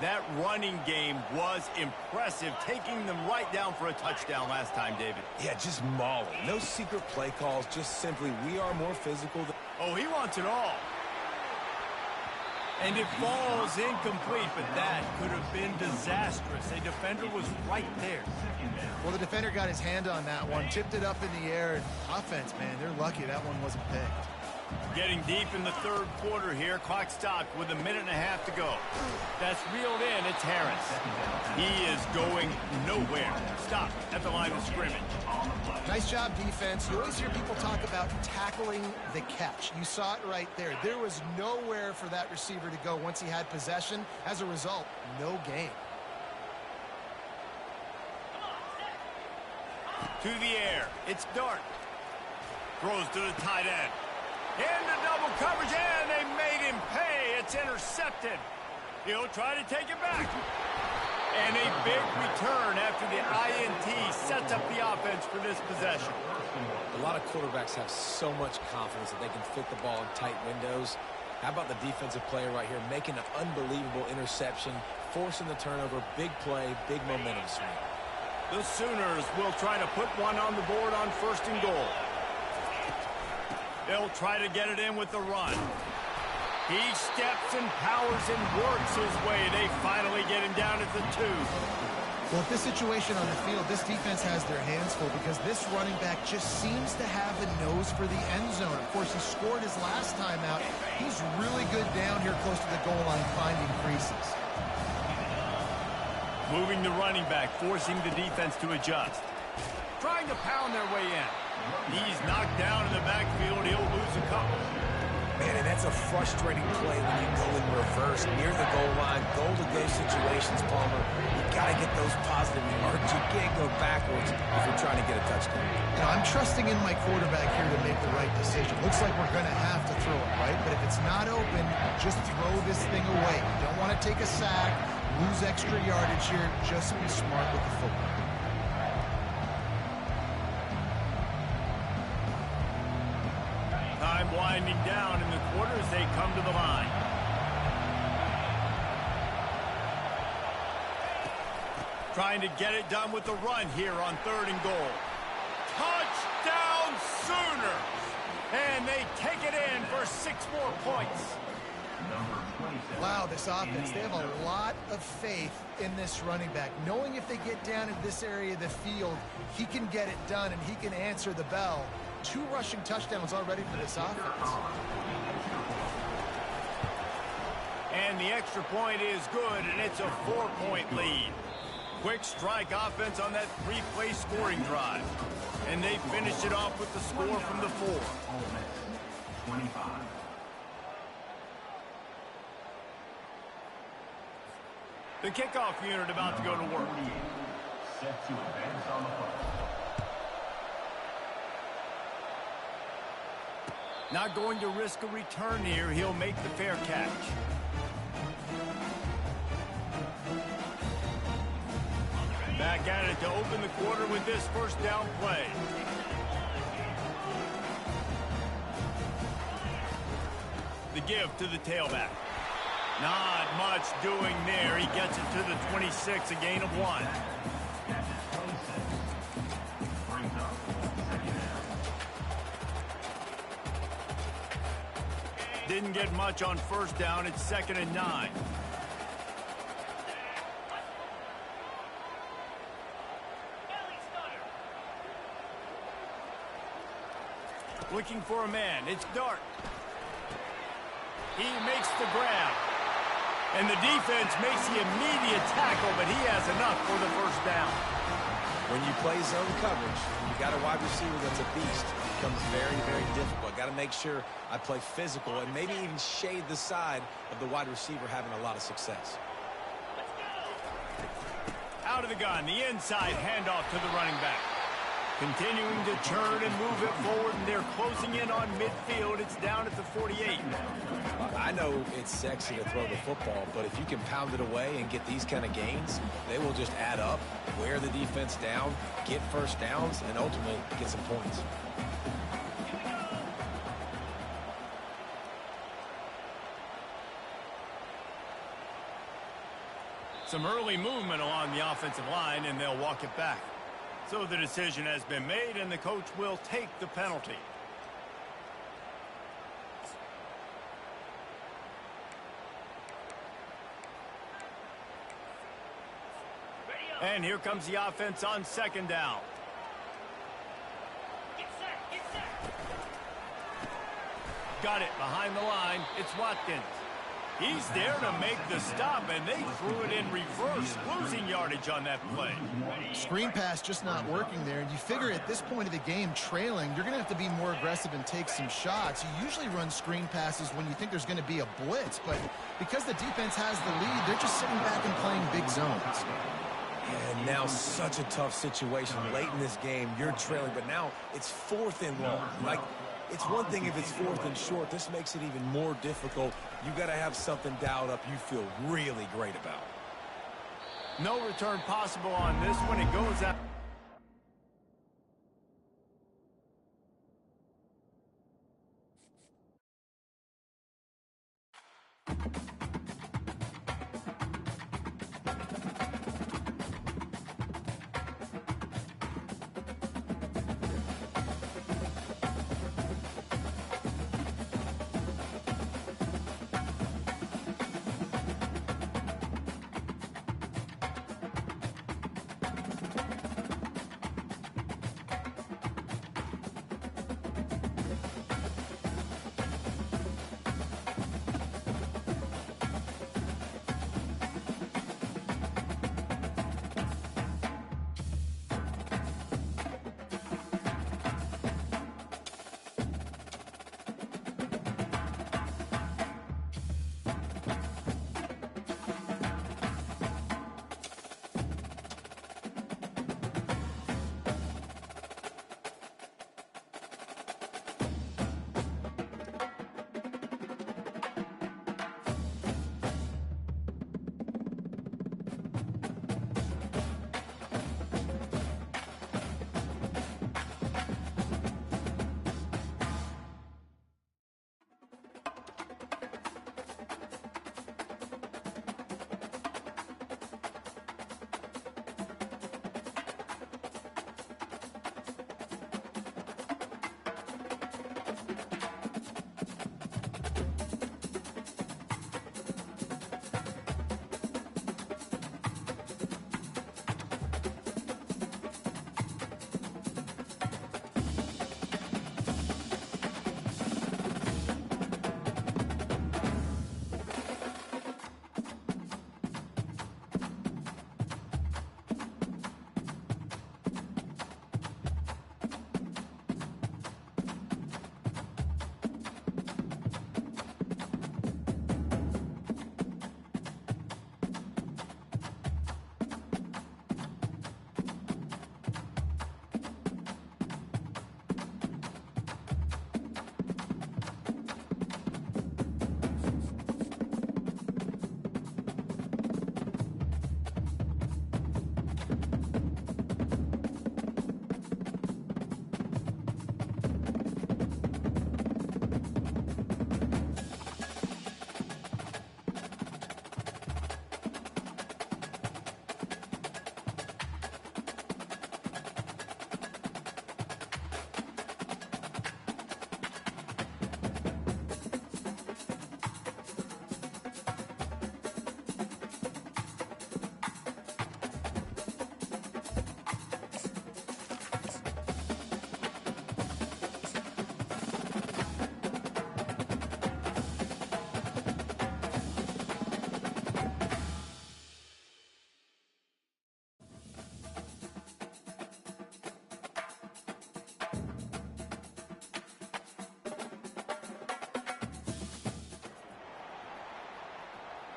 That running game was impressive, taking them right down for a touchdown last time, David.
Yeah, just mauling. No secret play calls, just simply we are more physical than...
Oh, he wants it all. And it falls incomplete, but that could have been disastrous. A defender was right there.
Well, the defender got his hand on that one, tipped it up in the air, and offense, man, they're lucky that one wasn't picked.
Getting deep in the 3rd quarter here. Clock stopped with 1.5 minutes to go. That's reeled in. It's Harris. He is going nowhere. Stop at the line of scrimmage.
Nice job, defense. You always hear people talk about tackling the catch. You saw it right there. There was nowhere for that receiver to go once he had possession. As a result, no gain.
To the air. It's Dart. Throws to the tight end. Into double coverage, and they made him pay. It's intercepted. He'll try to take it back. And a big return after the INT sets up the offense for this possession.
A lot of quarterbacks have so much confidence that they can fit the ball in tight windows. How about the defensive player right here making an unbelievable interception, forcing the turnover, big play, big momentum swing.
The Sooners will try to put one on the board on 1st and goal. They'll try to get it in with the run. He steps and powers and works his way. They finally get him down at the 2.
Well, at this situation on the field, this defense has their hands full because this running back just seems to have the nose for the end zone. Of course, he scored his last time out. He's really good down here close to the goal line, finding creases.
Moving the running back, forcing the defense to adjust. Trying to pound their way in. He's knocked down in the backfield. He'll lose a couple.
Man, and that's a frustrating play when you go in reverse near the goal line, goal-to-go situations, Palmer. You got to get those positive yards. You can't go backwards if you're trying to get a touchdown.
Now, I'm trusting in my quarterback here to make the right decision. Looks like we're going to have to throw it, right? But if it's not open, just throw this thing away. You don't want to take a sack, lose extra yardage here. Just be smart with the football.
Time winding down in the quarter as they come to the line. Trying to get it done with the run here on 3rd and goal. Touchdown Sooners! And they take it in for 6 more points.
Wow, this offense, they have a lot of faith in this running back. Knowing if they get down in this area of the field, he can get it done and he can answer the bell. 2 rushing touchdowns already for this offense.
And the extra point is good, and it's a 4-point lead. Quick strike offense on that 3-play scoring drive. And they finished it off with the score from the 4.
25.
The kickoff unit about to go to work.
Set to advance on the punt.
Not going to risk a return here. He'll make the fair catch. Back at it to open the quarter with this 1st down play. The give to the tailback. Not much doing there. He gets it to the 26, a gain of 1. Didn't get much on 1st down. It's 2nd and 9. Looking for a man. It's Dart. He makes the grab. And the defense makes the immediate tackle, but he has enough for the first down.
When you play zone coverage, you got a wide receiver that's a beast. It becomes very, very difficult. Got to make sure I play physical and maybe even shade the side of the wide receiver having a lot of success.
Out of the gun, the inside handoff to the running back. Continuing to turn and move it forward, and they're closing in on midfield. It's down at the 48.
I know it's sexy to throw the football, but if you can pound it away and get these kind of gains, they will just add up, wear the defense down, get first downs, and ultimately get some points.
Some early movement along the offensive line, and they'll walk it back. So the decision has been made, and the coach will take the penalty. And here comes the offense on second down. Got it behind the line. It's Watkins. He's there to make the stop, and they threw it in reverse, losing yardage on that play.
Screen pass just not working there, and you figure at this point of the game, trailing, you're going to have to be more aggressive and take some shots. You usually run screen passes when you think there's going to be a blitz, but because the defense has the lead, they're just sitting back and playing big zones.
And now such a tough situation late in this game. You're trailing, but now it's 4th and long. Like, it's one thing if it's 4th and short. This makes it even more difficult. You got to have something dialed up you feel really great about.
No return possible on this one. It goes out.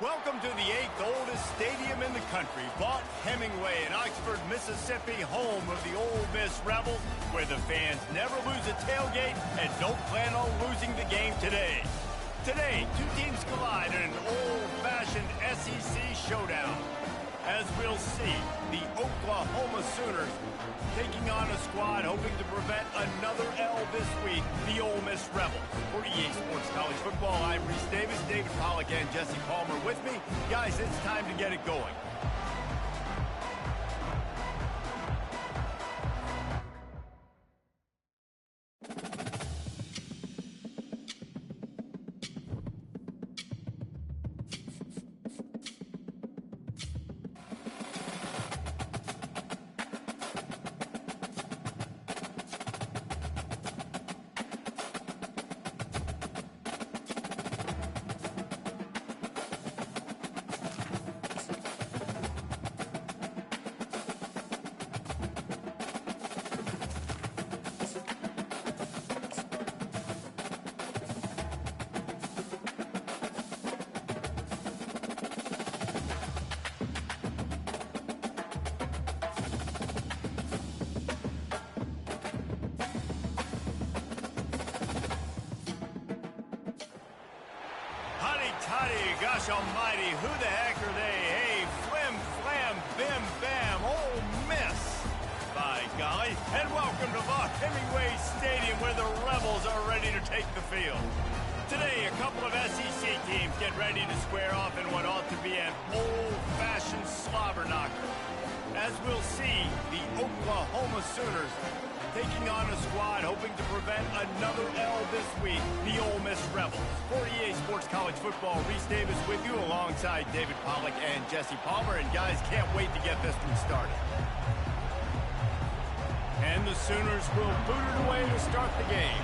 Welcome to the 8th oldest stadium in the country, Vaught Hemingway in Oxford, Mississippi, home of the Ole Miss Rebels, where the fans never lose a tailgate and don't plan on losing the game today. Today, two teams collide in an old-fashioned SEC showdown. As we'll see, the Oklahoma Sooners taking on a squad hoping to prevent another L this week, the Ole Miss Rebels. For EA Sports College Football, I'm Reese Davis, David Pollack, and Jesse Palmer with me. Guys, it's time to get it going. Gosh almighty, who the heck are they? Hey, flim, flam, bim, bam, Ole Miss. By golly, and welcome to Vaught Hemingway Stadium, where the Rebels are ready to take the field. Today, a couple of SEC teams get ready to square off in what ought to be an old-fashioned slobber knocker. As we'll see, the Oklahoma Sooners taking on a squad hoping to prevent another L this week, the Ole Miss Rebels. For EA Sports College Football, Reese Davis with you alongside David Pollack and Jesse Palmer. And guys, can't wait to get this one started. And the Sooners will boot it away to start the game.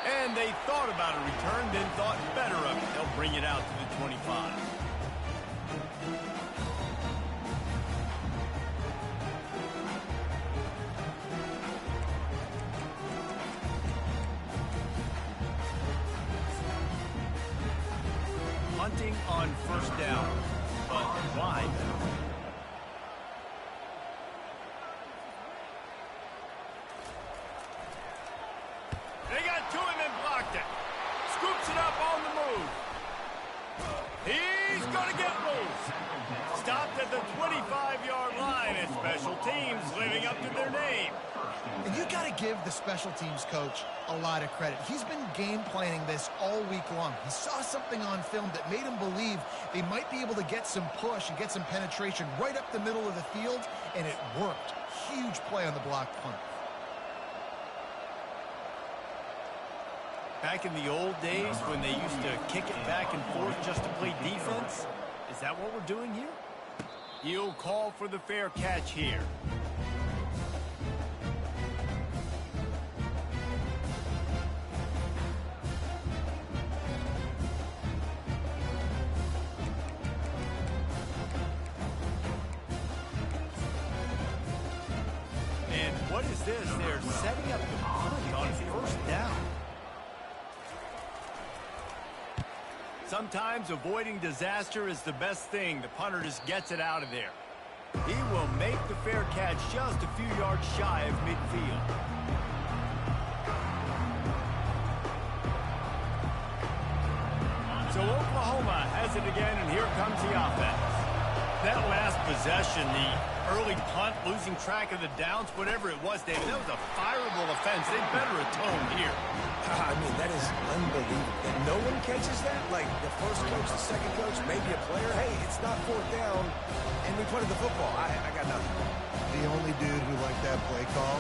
And they thought about a return, then thought better of it. They'll bring it out to the 25. Hunting on first down, but why? They got to him and blocked it. Scoops it up on the move. He's going to get loose. Stopped at the 25-yard line, and special teams living up to their name.
And you got to give the special teams coach a lot of credit. He's been game planning this all week long. He saw something on film that made him believe they might be able to get some push and get some penetration right up the middle of the field, and it worked. Huge play on the blocked punt.
Back in the old days when they used to kick it back and forth just to play defense, is that what we're doing here? He'll call for the fair catch here. And what is this? They're setting up the punt on first down. Sometimes avoiding disaster is the best thing. The punter just gets it out of there. He will make the fair catch just a few yards shy of midfield. So Oklahoma has it again, and here comes the offense. That last possession, the early punt, losing track of the downs, whatever it was, David, that was a fireable offense. They better atone here.
I mean, that is unbelievable. And no one catches that? Like the first coach, the second coach, maybe a player. Hey, it's not fourth down, and we punted the football. I got nothing.
The only dude who liked that play call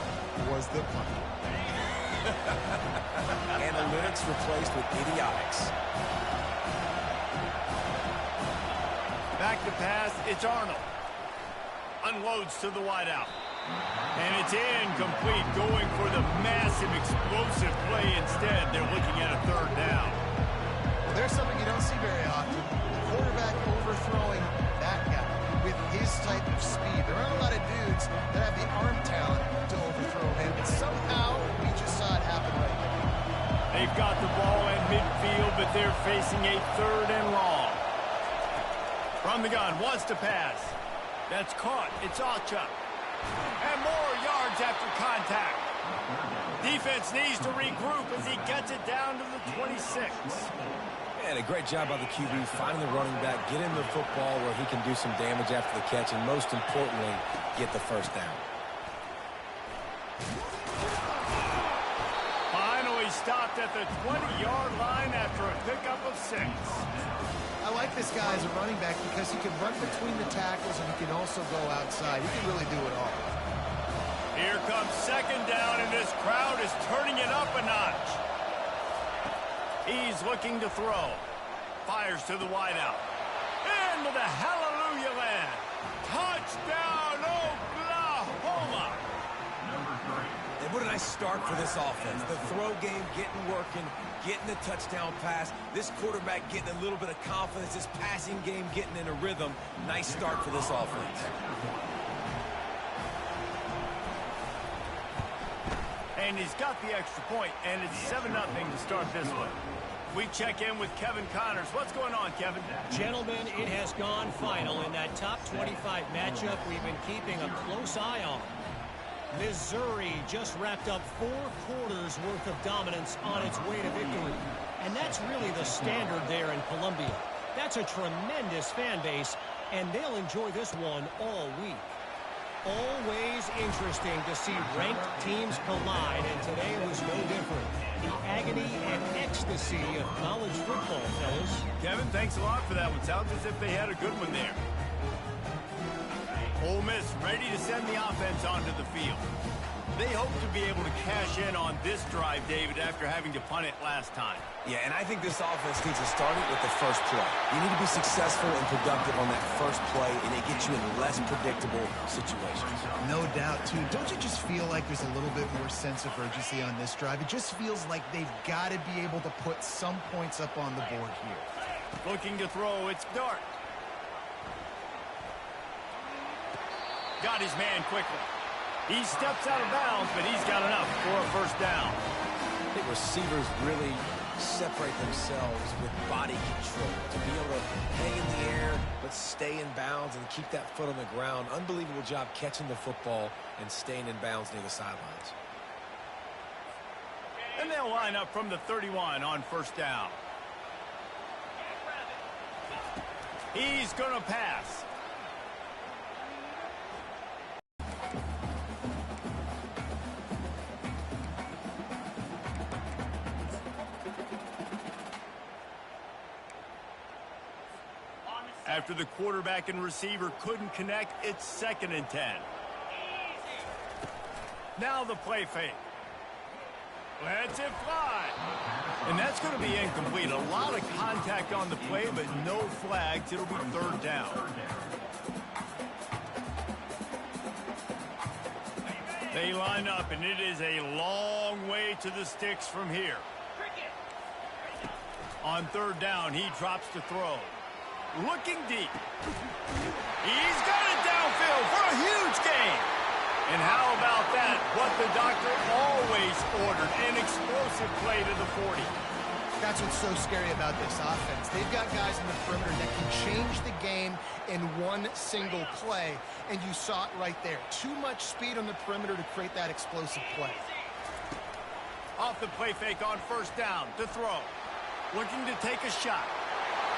was the punter.
Analytics replaced with idiotics.
Back to pass, it's Arnold. Unloads to the wideout. And it's incomplete, going for the massive explosive play instead. They're looking at a third down.
Well, there's something you don't see very often. The quarterback overthrowing that guy with his type of speed. There aren't a lot of dudes that have the arm talent to overthrow him, but somehow we just saw it happen right there.
They've got the ball at midfield, but they're facing a third and long. From the gun, wants to pass. That's caught. It's Alcha. And more yards after contact. Defense needs to regroup as he gets it down to the 26.
And a great job by the QB finding the running back, get him the football where he can do some damage after the catch, and most importantly, get the first down.
Finally stopped at the 20-yard line after a pickup of 6.
I like this guy as a running back because he can run between the tackles and he can also go outside. He can really do it all.
Here comes second down, and this crowd is turning it up a notch. He's looking to throw. Fires to the wideout. Into the hallelujah land. Touchdown, Oklahoma.
And what a nice start for this offense. The throw game getting working, getting the touchdown pass. This quarterback getting a little bit of confidence. This passing game getting in a rhythm. Nice start for this offense.
And he's got the extra point, and it's 7-0 to start this one. We check in with Kevin Connors. What's going on, Kevin?
Gentlemen, it has gone final in that top 25 matchup we've been keeping a close eye on. Missouri just wrapped up 4 quarters worth of dominance on its way to victory. And that's really the standard there in Columbia. That's a tremendous fan base, and they'll enjoy this one all week. Always interesting to see ranked teams collide, and today was no different. The agony and ecstasy of college football, fellas.
Kevin, thanks a lot for that one. Sounds as if they had a good one there. Ole Miss ready to send the offense onto the field. They hope to be able to cash in on this drive, David, after having to punt it last time.
Yeah, and I think this offense needs to start it with the first play. You need to be successful and productive on that first play, and it gets you in less predictable situations.
No doubt, too. Don't you just feel like there's a little bit more sense of urgency on this drive? It just feels like they've got to be able to put some points up on the board here.
Looking to throw, it's Dart. Got his man quickly. He steps out of bounds, but he's got enough for a first down.
I think receivers really separate themselves with body control to be able to hang in the air but stay in bounds and keep that foot on the ground. Unbelievable job catching the football and staying in bounds near the sidelines.
And they'll line up from the 31 on first down. He's going to pass. After the quarterback and receiver couldn't connect, it's 2nd and 10. Now the play fake. Lets it fly. And that's going to be incomplete. A lot of contact on the play, but no flags. It'll be 3rd down. They line up, and it is a long way to the sticks from here. On 3rd down, he drops to throw. Looking deep. He's got it downfield for a huge gain. And how about that? What the doctor always ordered, an explosive play to the 40.
That's what's so scary about this offense. They've got guys in the perimeter that can change the game in one single play, and you saw it right there. Too much speed on the perimeter to create that explosive play.
Off the play fake on 1st down to throw. Looking to take a shot.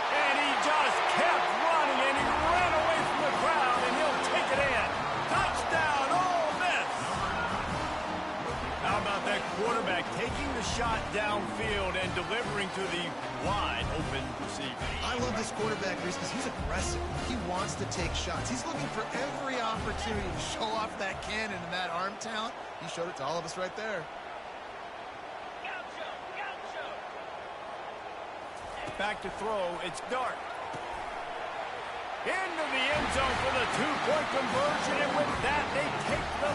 And he just kept running, and he ran away from the crowd, and he'll take it in. Touchdown, Ole Miss! How about that quarterback taking the shot downfield and delivering to the wide-open receiver?
I love this quarterback, Reese, because he's aggressive. He wants to take shots. He's looking for every opportunity to show off that cannon and that arm talent. He showed it to all of us right there.
Back to throw, it's Dart. Into the end zone for the 2-point conversion, and with that, they take the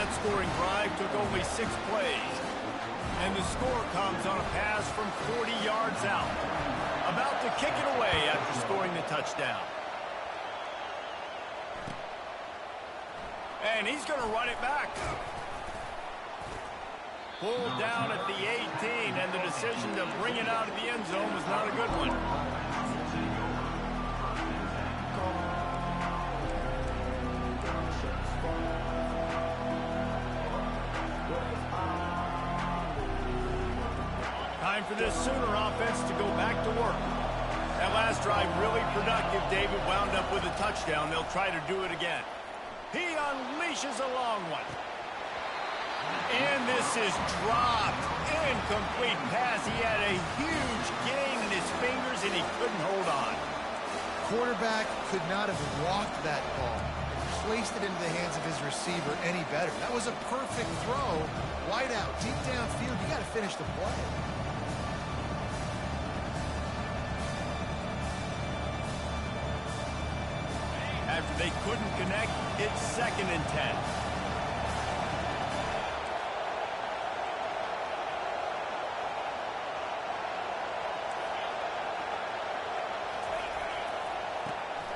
That scoring drive took only 6 plays. And the score comes on a pass from 40 yards out. About to kick it away after scoring the touchdown. And he's going to run it back. Pulled down at the 18, and the decision to bring it out of the end zone was not a good one. Time for this Sooner offense to go back to work. That last drive really productive. David wound up with a touchdown. They'll try to do it again. He unleashes a long one. And this is dropped. Incomplete pass. He had a huge gain in his fingers, and he couldn't hold on.
Quarterback could not have walked that ball and placed it into the hands of his receiver any better. That was a perfect throw. Wide out, deep downfield. You got to finish the play.
After they couldn't connect, it's 2nd and 10.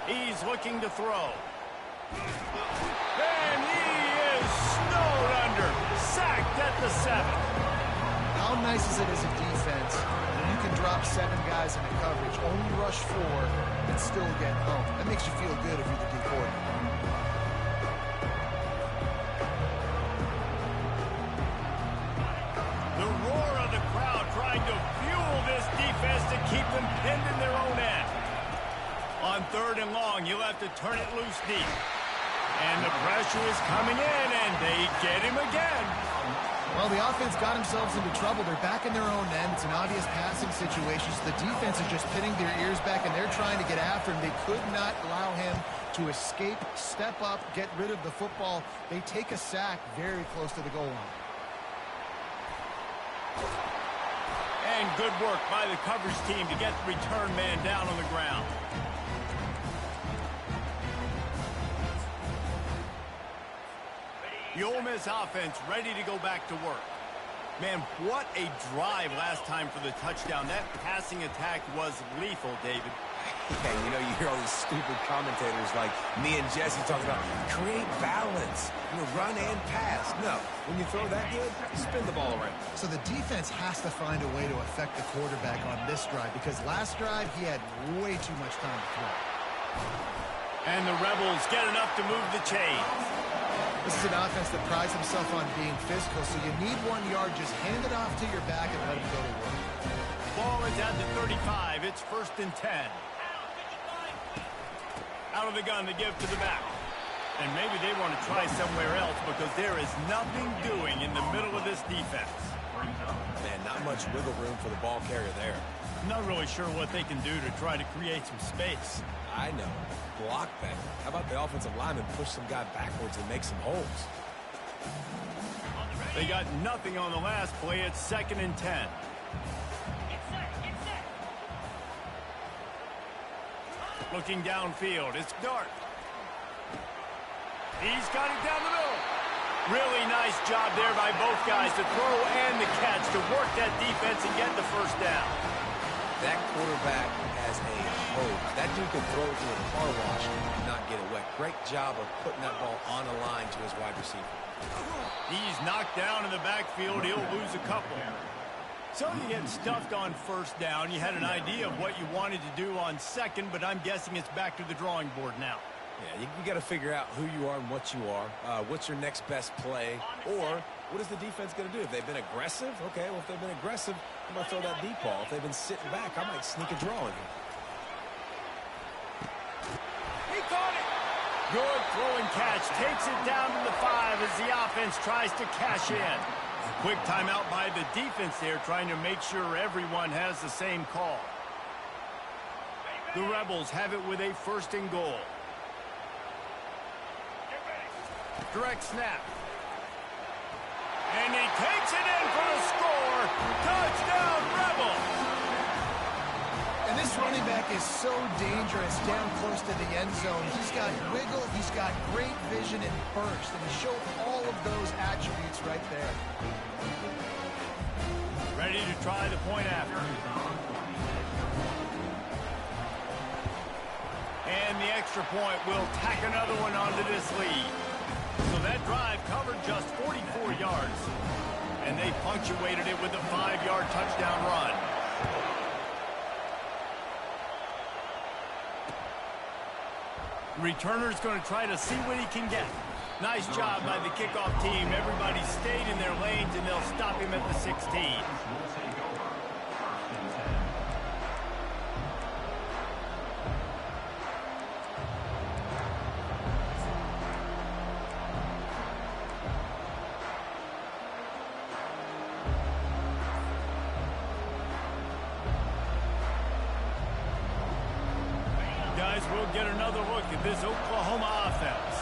He's looking to throw. And he is snowed under. Sacked at the 7.
How nice is it as a defense when you can drop 7 guys into coverage, only rush 4, and still get home? That makes you feel good if you're the D coordinator.
The roar of the crowd trying to fuel this defense to keep them pinned in their own end. On 3rd and long, you'll have to turn it loose deep. And the pressure is coming in, and they get him again.
Well, the offense got themselves into trouble. They're back in their own end. It's an obvious passing situation. So the defense is just pinning their ears back, and they're trying to get after him. They could not allow him to escape, step up, get rid of the football. They take a sack very close to the goal line.
And good work by the coverage team to get the return man down on the ground. The Ole Miss offense ready to go back to work. Man, what a drive last time for the touchdown. That passing attack was lethal, David.
Yeah, you know, you hear all these stupid commentators like me and Jesse talking about create balance, run and pass. No, when you throw that good, spin the ball around.
So the defense has to find a way to affect the quarterback on this drive, because last drive he had way too much time to throw.
And the Rebels get enough to move the chains.
This is an offense that prides himself on being physical, so you need 1 yard. Just hand it off to your back and let him go to work.
Ball is at the 35. It's 1st and 10. Out of the gun to give to the back. And maybe they want to try somewhere else because there is nothing doing in the middle of this defense.
Man, not much wiggle room for the ball carrier there.
Not really sure what they can do to try to create some space.
I know. Block better. How about the offensive lineman push some guy backwards and make some holes?
They got nothing on the last play. It's 2nd and 10. Looking downfield. It's Dart. He's got it down the middle. Really nice job there by both guys to throw and the catch to work that defense and get the 1st down.
That quarterback has a hose. That dude can throw it to a car wash and not get it wet. Great job of putting that ball on a line to his wide receiver.
He's knocked down in the backfield. He'll lose a couple. So you get stuffed on 1st down. You had an idea of what you wanted to do on 2nd, but I'm guessing it's back to the drawing board now.
Yeah, you got to figure out who you are and what you are. What's your next best play? Or what is the defense going to do? If they've been aggressive, okay, well, if they've been aggressive, I'm going to throw that deep ball. If they've been sitting back, I might sneak a draw in here.
He caught it. Good throwing catch. Takes it down to the 5 as the offense tries to cash in. Quick timeout by the defense there, trying to make sure everyone has the same call. The Rebels have it with a 1st and goal. Direct snap. And he takes it in for the score. Touchdown, Rebels.
And this running back is so dangerous down close to the end zone. He's got wiggle, he's got great vision and burst, and he showed all of those attributes right there.
Ready to try the point after. And the extra point will tack another one onto this lead. So that drive covered just 44 yards. And they punctuated it with a 5-yard touchdown run. Returner's going to try to see what he can get. Nice job by the kickoff team. Everybody stayed in their lanes, and they'll stop him at the 16. Guys, we'll get another look at this Oklahoma offense.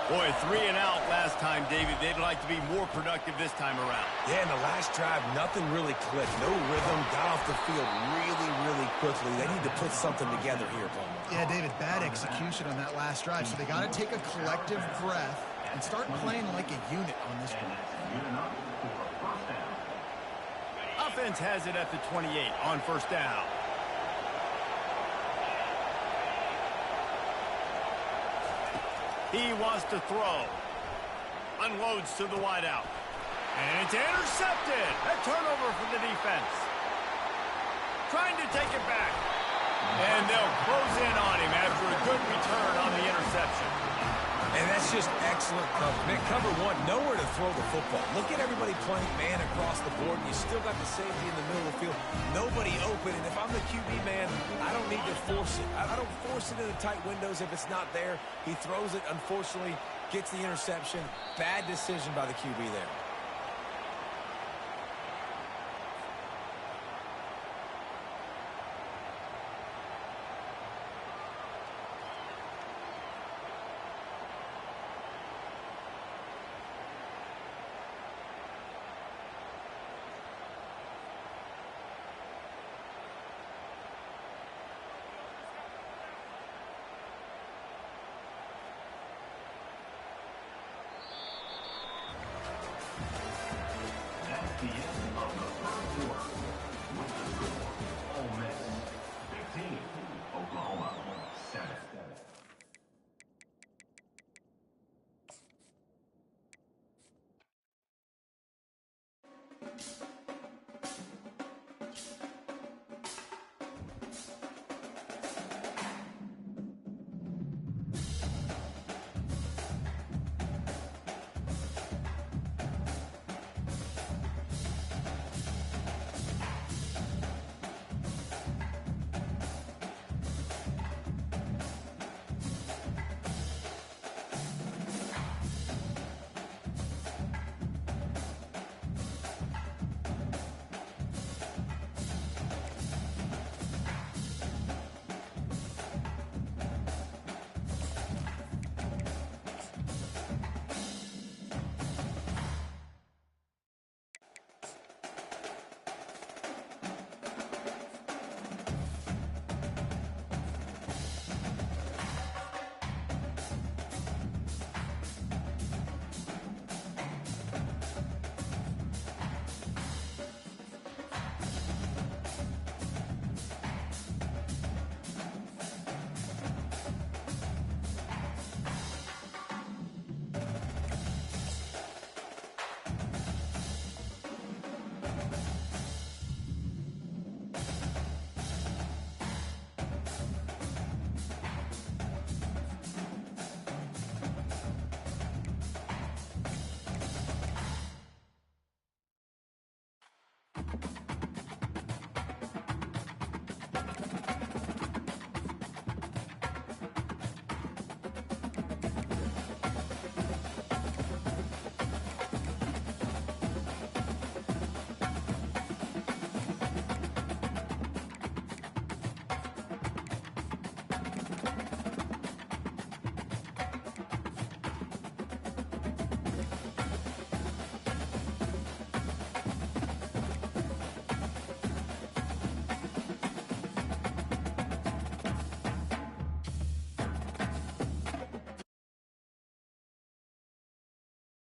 Boy, 3 and out last time, David. They'd like to be more productive this time around.
Yeah, in the last drive, nothing really clicked. No rhythm, got off the field really quickly. They need to put something together here, Palmer.
Yeah, David, bad execution on that last drive. So they got to take a collective breath and start playing like a unit on this one.
Offense has it at the 28 on first down. He wants to throw. Unloads to the wideout. And it's intercepted. A turnover for the defense. Trying to take it back. And they'll close in on him after a good return on the interception.
And that's just excellent cover. Man, cover one, nowhere to throw the football. Look at everybody playing man across the board, and you still got the safety in the middle of the field. Nobody open, and if I'm the QB man, I don't need to force it. I don't force it into tight windows if it's not there. He throws it, unfortunately, gets the interception. Bad decision by the QB there.
The end of the third quarter. With the score, Ole Miss 15, Oklahoma 7.